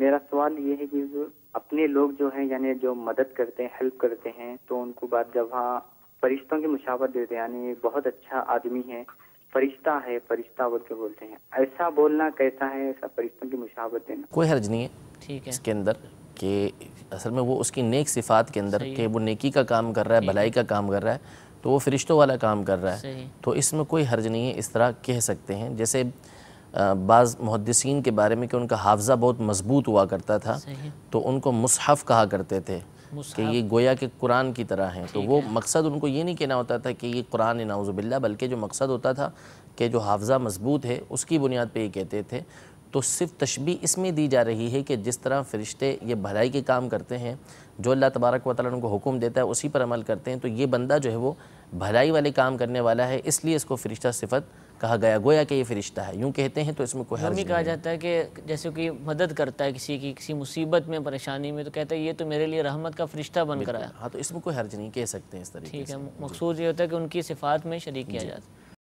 میرا سوال یہ ہے کہ اپنے لوگ جو ہیں یعنی جو مدد کرتے ہیں، ہیلپ کرتے ہیں، تو ان کو بعد جب ہاں فرشتوں کی مشابہت دیتے ہیں، یعنی بہت اچھا آدمی ہے، فرشتہ ہے، فرشتہ بول کے بولتے ہیں، ایسا بولنا کیسا ہے؟ ایسا فرشتوں کی مشابہت دینا کوئی حرج نہیں ہے ٹھیک ہے، اس کے اندر، کہ اصل میں وہ اس کی نیک صفات کے اندر صحیح کہ ہے، وہ نیکی کا کام کر رہا ہے، بھلائی کا کام کر رہا ہے، تو وہ فرشتوں والا کام کر رہا ہے، صحیح، تو اس میں کوئی حرج نہیں ہے، اس طرح کہہ سکتے ہیں۔ جیسے بعض محدثین کے بارے میں کہ ان کا حافظہ بہت مضبوط ہوا کرتا تھا، صحیح، تو ان کو مصحف کہا کرتے تھے کہ مصحف، یہ گویا کہ قرآن کی طرح ہیں۔ تو ٹھیک وہ ہے، مقصد ان کو یہ نہیں کہنا ہوتا تھا کہ یہ قرآن ہے نعوذ باللہ، بلکہ جو مقصد ہوتا تھا کہ جو حافظہ مضبوط ہے اس کی بنیاد پہ یہ کہتے تھے۔ تو صرف تشبیہ اس میں دی جا رہی ہے کہ جس طرح فرشتے یہ بھلائی کے کام کرتے ہیں، جو اللہ تبارک و تعالیٰ ان کو حکم دیتا ہے اسی پر عمل کرتے ہیں، تو یہ بندہ جو ہے وہ بھلائی والے کام کرنے والا ہے، اس لیے اس کو فرشتہ صفت کہا گیا، گویا کہ یہ فرشتہ ہے، یوں کہتے ہیں، تو اس میں کوئی یوں حرج بھی نہیں کہا ہے۔ جاتا ہے کہ جیسے کوئی مدد کرتا ہے کسی کی کسی مصیبت میں، پریشانی میں، تو کہتا ہے یہ تو میرے لیے رحمت کا فرشتہ بن کر آیا۔ ہاں، تو اس میں کوئی حرج نہیں، کہہ سکتے ہیں اس طریقے ٹھیک ہے، سے۔ مقصود یہ ہوتا ہے کہ ان کی صفات میں شریک کیا جاتا ہے۔